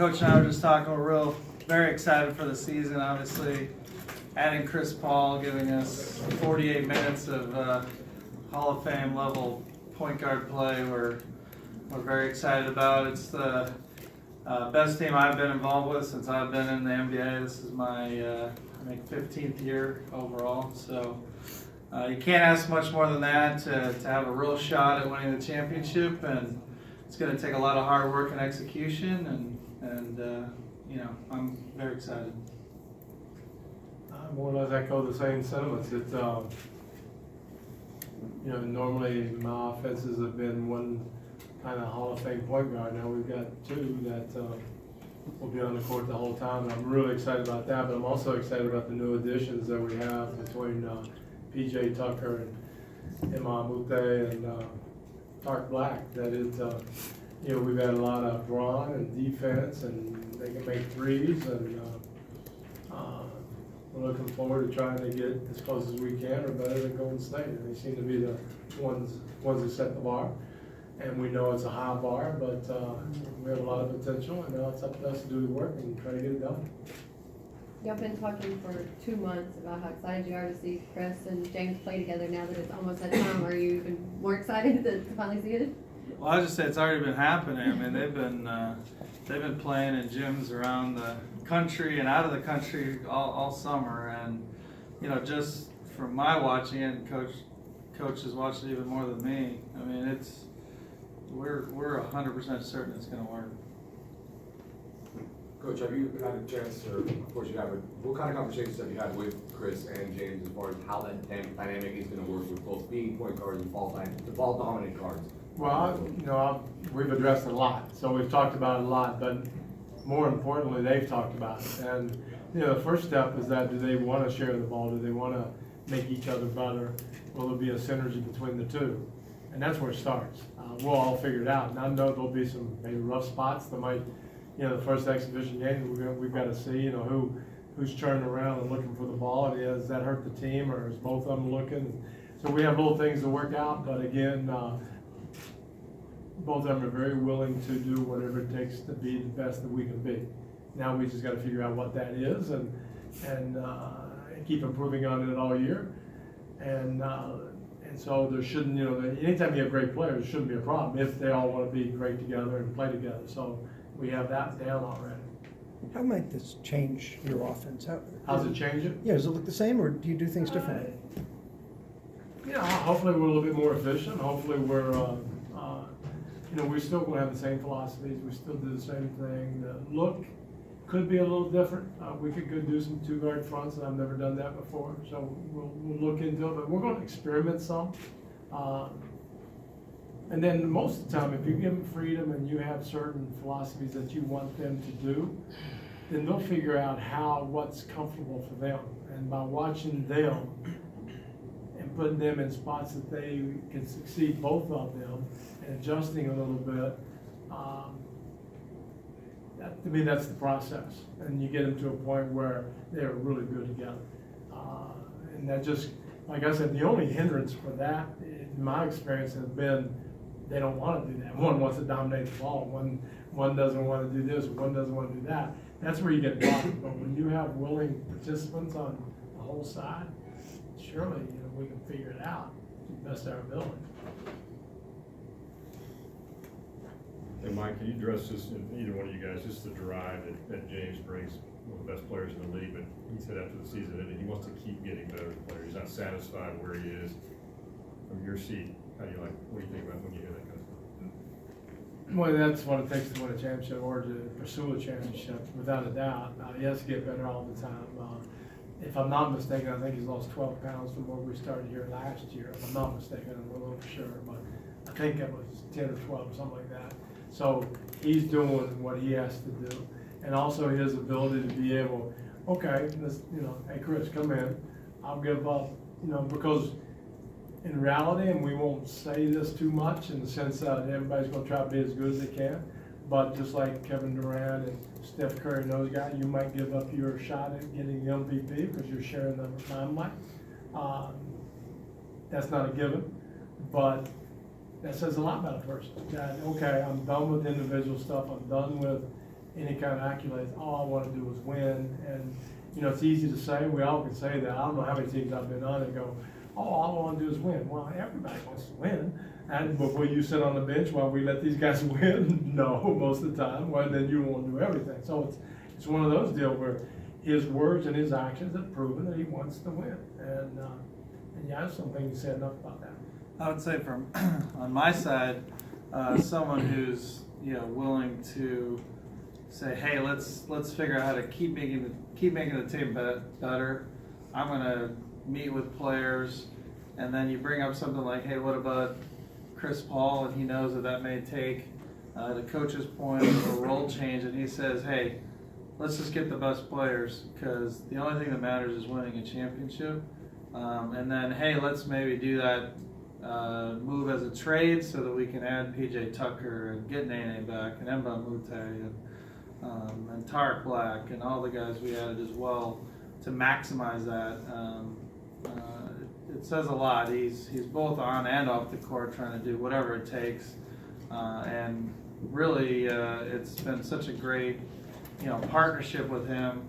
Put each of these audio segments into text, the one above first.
Coach and I were just talking, we're very excited for the season. Obviously, adding Chris Paul, giving us 48 minutes of Hall of Fame level point guard play. We're very excited about. It's the best team I've been involved with since I've been in the NBA. This is my I think 15th year overall. So you can't ask much more than that to have a real shot at winning the championship, and it's going to take a lot of hard work and execution, and you know, I'm very excited. I more or less echo the same sentiments. It's you know, normally my offenses have been one kind of Hall of Fame point guard. Now we've got two that will be on the court the whole time. And I'm really excited about that, but I'm also excited about the new additions that we have between PJ Tucker and Emma Mute and Tark Black. That is, you know, we've had a lot of brawn and defense, and they can make threes, and we're looking forward to trying to get as close as we can or better than Golden State. And they seem to be the ones that set the bar. And we know it's a high bar, but we have a lot of potential, and now it's up to us to do the work and try to get it done. Y'all been talking for 2 months about how excited you are to see Chris and James play together. Now that it's almost that time, are you even more excited to finally see it? Well, I just say it's already been happening. I mean, they've been playing in gyms around the country and out of the country all summer, and you know, just from my watching it, and coach has watched it even more than me. I mean, we're 100% certain it's going to work. Coach, have you had a chance, or of course you have, what kind of conversations have you had with Chris and James as far as how that dynamic is going to work with both being point guards and the ball dominant guards? Well, you know, we've addressed it a lot, so we've talked about it a lot, but more importantly, they've talked about it. And you know, the first step is that, do they want to share the ball? Do they want to make each other better? Will there be a synergy between the two? And that's where it starts. We'll all figure it out. And I know there'll be some maybe rough spots that might, you know, the first exhibition game, we've got to see, you know, who's turning around and looking for the ball, and does that hurt the team, or is both of them looking? So we have little things to work out, but again, both of them are very willing to do whatever it takes to be the best that we can be. Now we just got to figure out what that is, and keep improving on it all year. And so there shouldn't, you know, anytime you have great players, there shouldn't be a problem if they all want to be great together and play together. So we have that down already. How might this change your offense? How's it change it? Yeah, does it look the same, or do you do things differently? You know, hopefully we're a little bit more efficient. Hopefully we're, you know, we're still going to have the same philosophies. We still do the same thing. The look could be a little different. We could go do some two-guard fronts, and I've never done that before. So we'll look into it, but we're going to experiment some. And then most of the time, if you give them freedom and you have certain philosophies that you want them to do, then they'll figure out what's comfortable for them. And by watching them and putting them in spots that they can succeed, both of them, and adjusting a little bit, to me, that's the process. And you get them to a point where they're really good together. And that just, like I said, the only hindrance for that, in my experience, has been they don't want to do that. One wants to dominate the ball. One doesn't want to do this. One doesn't want to do that. That's where you get blocked. But when you have willing participants on the whole side, surely, you know, we can figure it out to the best of our ability. Hey Mike, can you address this, either one of you guys, just the drive that James brings, one of the best players in the league, but he said after the season that he wants to keep getting better as a player. He's not satisfied where he is. From your seat, what do you think about when you hear that kind of stuff? Well, that's what it takes to win a championship or to pursue a championship, without a doubt. He has to get better all the time. If I'm not mistaken, I think he's lost 12 pounds from where we started here last year. If I'm not mistaken, I'm a little sure, but I think it was 10 or 12 or something like that. So he's doing what he has to do, and also his ability to be able, okay, this, you know, hey Chris, come in, I'll give up, you know, because in reality, and we won't say this too much in the sense that everybody's going to try to be as good as they can, but just like Kevin Durant and Steph Curry and those guys, you might give up your shot at getting the MVP because you're sharing the limelight. That's not a given, but that says a lot about a person. That, okay, I'm done with individual stuff. I'm done with any kind of accolades. All I want to do is win. And, you know, it's easy to say, we all can say that. I don't know how many teams I've been on and go, oh, all I want to do is win. Well, everybody wants to win. And before you sit on the bench while we let these guys win, no, most of the time, well, then you won't do everything. So it's one of those deals where his words and his actions have proven that he wants to win. And yeah, I just don't think he said enough about that. I would say from on my side, someone who's willing to say, hey, let's figure out how to keep making the team better. I'm gonna meet with players, and then you bring up something like, hey, what about Chris Paul? And he knows that may take the coach's point of a role change, and he says, hey, let's just get the best players, because the only thing that matters is winning a championship. And then, hey, let's maybe do that move as a trade so that we can add PJ Tucker and get Nene back and Emba Mute and Tarek Black and all the guys we added as well to maximize that. It says a lot. He's both on and off the court trying to do whatever it takes. And really, it's been such a great partnership with him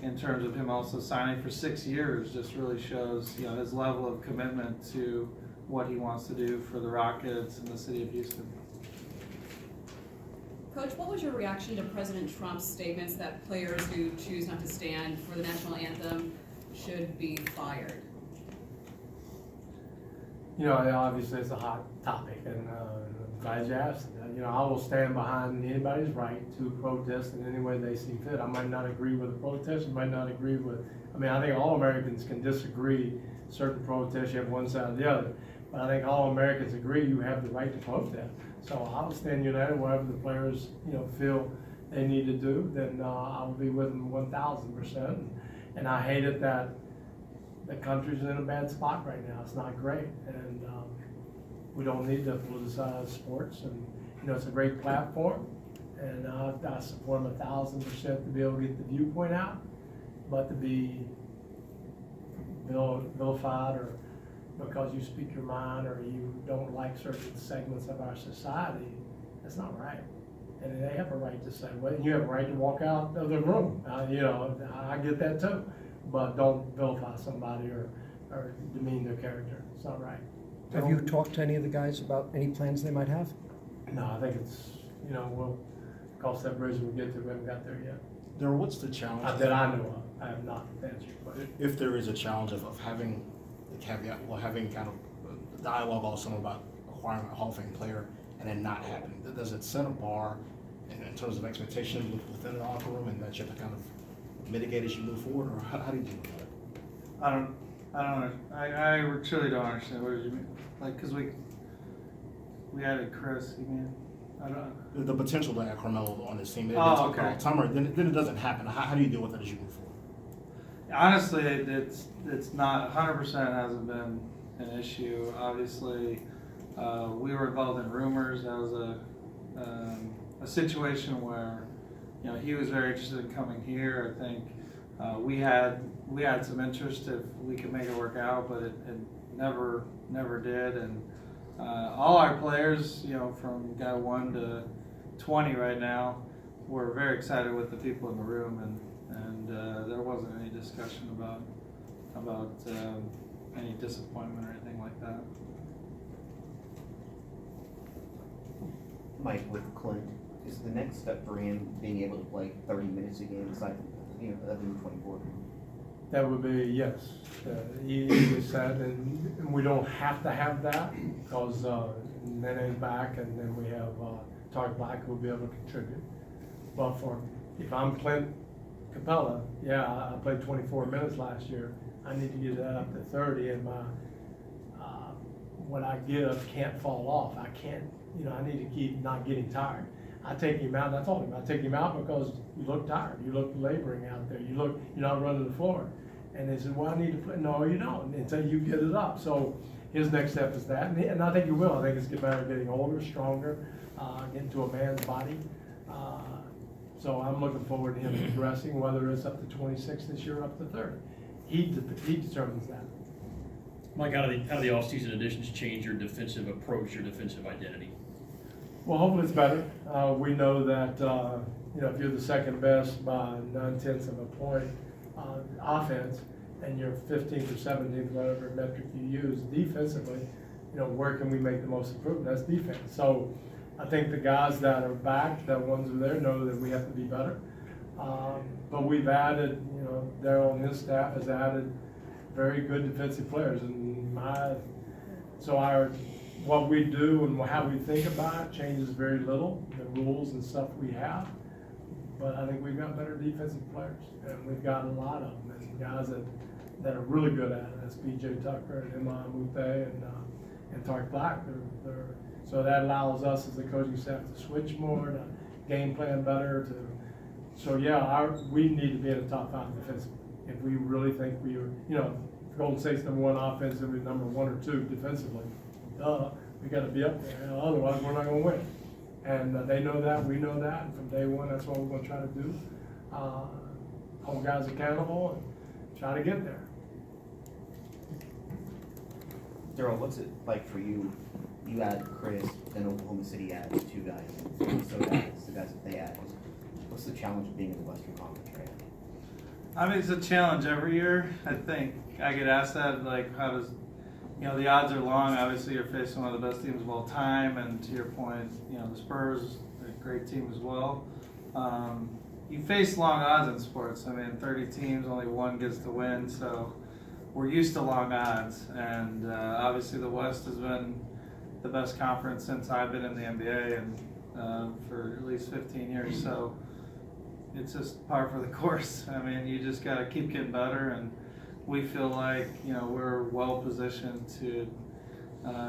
in terms of him also signing for 6 years. Just really shows his level of commitment to what he wants to do for the Rockets and the city of Houston. Coach, what was your reaction to President Trump's statements that players who choose not to stand for the national anthem should be fired? Obviously it's a hot topic, and I'm glad you asked. I will stand behind anybody's right to protest in any way they see fit. I might not agree with the protest, I might not agree with, I think all Americans can disagree. Certain protests, you have one side or the other. But I think all Americans agree you have the right to protest. So I will stand united wherever the players, feel they need to do, then I will be with them 1,000%. And I hate it that the country's in a bad spot right now. It's not great. And we don't need to politicize sports. And, it's a great platform. And I support them 1,000% to be able to get the viewpoint out. But to be vilified or because you speak your mind or you don't like certain segments of our society, that's not right. And they have a right to say, well, you have a right to walk out of the room. I get that too. But don't vilify somebody or demean their character. It's not right. Have you talked to any of the guys about any plans they might have? No, I think it's, we'll cross that bridge when we get to it. We haven't got there yet. Darryl, what's the challenge? That I know of. I have not answered your question. If there is a challenge of having the caveat, having kind of dialogue all summer about acquiring a Hall of Fame player and then not happening, does it set a bar in terms of expectations within the locker room, and that you have to kind of mitigate as you move forward, or how do you deal with that? I truly don't understand. What did you mean? Like, because we added Chris, you mean? I don't. The potential to add Carmelo on this team, Oh, okay. Summer, then it doesn't happen. How do you deal with it as you move forward? Honestly, it's not 100% hasn't been an issue. Obviously, we were involved in rumors. That was a situation where he was very interested in coming here. I think we had some interest if we could make it work out, but it never did. And all our players, from guy 1 to 20 right now, we're very excited with the people in the room, and there wasn't any discussion about any disappointment or anything like that. Mike, with Clint, is the next step for him being able to play 30 minutes a game aside from, other than 24? That would be, yes. He said, and we don't have to have that because Nene's back, and then we have Tarek Black who will be able to contribute. But if I'm Clint Capella, I played 24 minutes last year. I need to get that up to 30, and my what I give can't fall off. I can't, I need to keep not getting tired. I take him out, and I told him, I take him out because you look tired. You look laboring out there. You're not running the floor. And they said, well, I need to play. No, you don't, until you get it up. So his next step is that. And I think he will. I think it's a matter of getting older, stronger, getting to a man's body. So I'm looking forward to him progressing, whether it's up to 26 this year or up to 30. He determines that. Mike, how do the offseason additions change your defensive approach, your defensive identity? Well, hopefully it's better. We know that, if you're the second best by 9/10 of a point offense, and you're 15th or 17th, whatever metric you use defensively, where can we make the most improvement? That's defense. So I think the guys that are back, the ones who are there, know that we have to be better. But we've added, Daryl and his staff has added very good defensive players. And what we do and how we think about it changes very little, the rules and stuff we have. But I think we've got better defensive players, and we've got a lot of them, and guys that are really good at it. That's B.J. Tucker and Emma Mute and Tark Black. So that allows us as the coaching staff to switch more, to game plan better. We need to be in the top 5 defensively. If we really think we are, if Golden State's number 1 offensively, number 1 or 2 defensively, we got to be up there. Otherwise, we're not going to win. And they know that, we know that, and from day one, that's what we're going to try to do. Hold guys accountable and try to get there. Daryl, what's it like for you? You add Chris, then Oklahoma City adds 2 guys. So that's the guys that they add. What's the challenge of being in the Western Conference right now? I mean, it's a challenge every year. I think I get asked that, like, how does, the odds are long. Obviously, you're facing one of the best teams of all time, and to your point, the Spurs, a great team as well. You face long odds in sports. I mean, 30 teams, only 1 gets to win, so we're used to long odds. And obviously, the West has been the best conference since I've been in the NBA, and for at least 15 years. So it's just par for the course. I mean, you just got to keep getting better, and we feel like we're well positioned to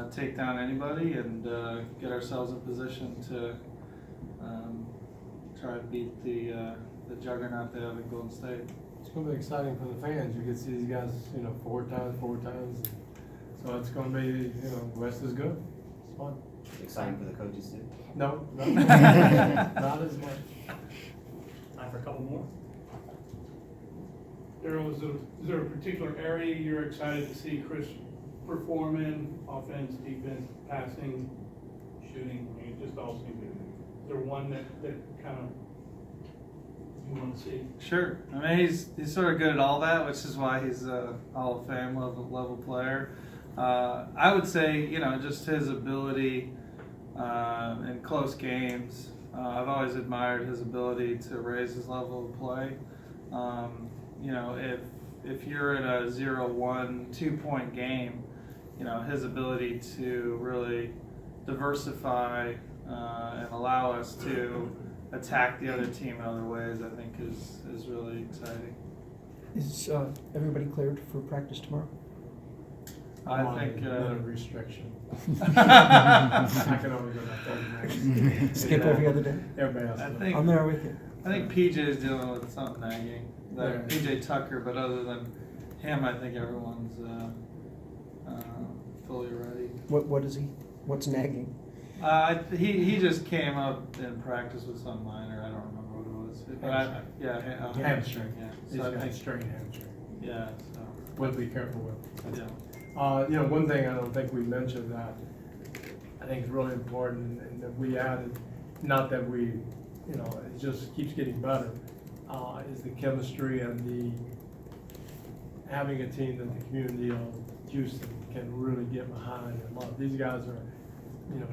take down anybody and get ourselves in position to try to beat the juggernaut they have in Golden State. It's going to be exciting for the fans. You get to see these guys, 4 times. So it's going to be, West is good. It's fun. Exciting for the coaches too? No, not as much. Time for a couple more. Daryl, is there a particular area you're excited to see Chris perform in? Offense, defense, passing, shooting? I mean, it just all seems to. Is there one that kind of you want to see? Sure. I mean, he's sort of good at all that, which is why he's a Hall of Fame level player. I would say, just his ability in close games. I've always admired his ability to raise his level of play. If you're in a 0-1, 2-point game, his ability to really diversify and allow us to attack the other team in other ways, I think is really exciting. Is everybody cleared for practice tomorrow? I think a restriction. I can only go about 30 minutes. Skip every other day? Everybody else. I'm there with you. I think PJ is dealing with something nagging. Yeah. PJ Tucker, but other than him, I think everyone's fully ready. What is he? What's nagging? He just came up in practice with some minor. I don't remember what it was. But hamstring. Yeah. He's So I got a think, strained hamstring. yeah. So We'll be careful with. yeah. One thing I don't think we mentioned that I think is really important and that we added, not that we, it just keeps getting better, is the chemistry and the having a team that the community of Houston can really get behind and love. These guys are,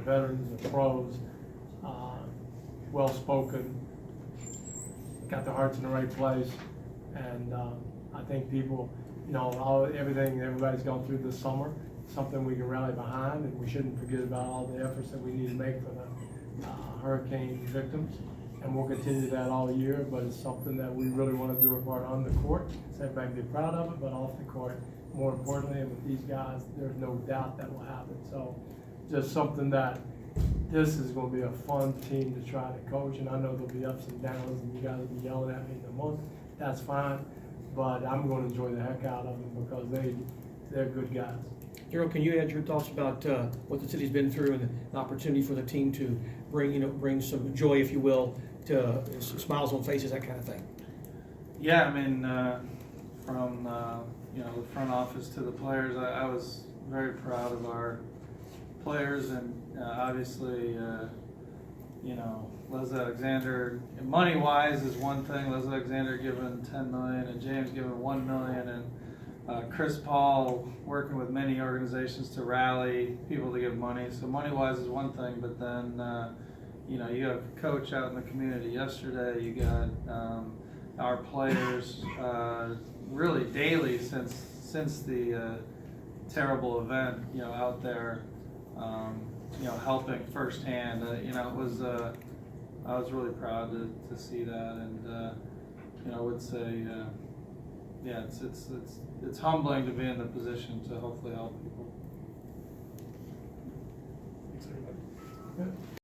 veterans, they're pros, well-spoken, got their hearts in the right place, and I think people, everything everybody's gone through this summer, something we can rally behind, and we shouldn't forget about all the efforts that we need to make for the hurricane victims. And we'll continue that all year, but it's something that we really want to do our part on the court, so everybody can be proud of it, but off the court, more importantly, and with these guys, there's no doubt that will happen. So just something that this is going to be a fun team to try to coach, and I know there'll be ups and downs, and you guys will be yelling at me in a month. That's fine, but I'm going to enjoy the heck out of them because they're good guys. Daryl, can you add your thoughts about what the city's been through and the opportunity for the team to bring some joy, if you will, to some smiles on faces, that kind of thing? Yeah, I mean, from the front office to the players, I was very proud of our players, and obviously you know, Les Alexander, money-wise is one thing, Les Alexander giving 10 million and James giving 1 million, and Chris Paul working with many organizations to rally people to give money. So money-wise is one thing, but then, you know, you have coach out in the community yesterday, you got our players really daily since the terrible event, you know, out there, you know, helping firsthand. You know, it was I was really proud to see that, and you know, I would say, yeah, it's humbling to be in the position to hopefully help people. Good.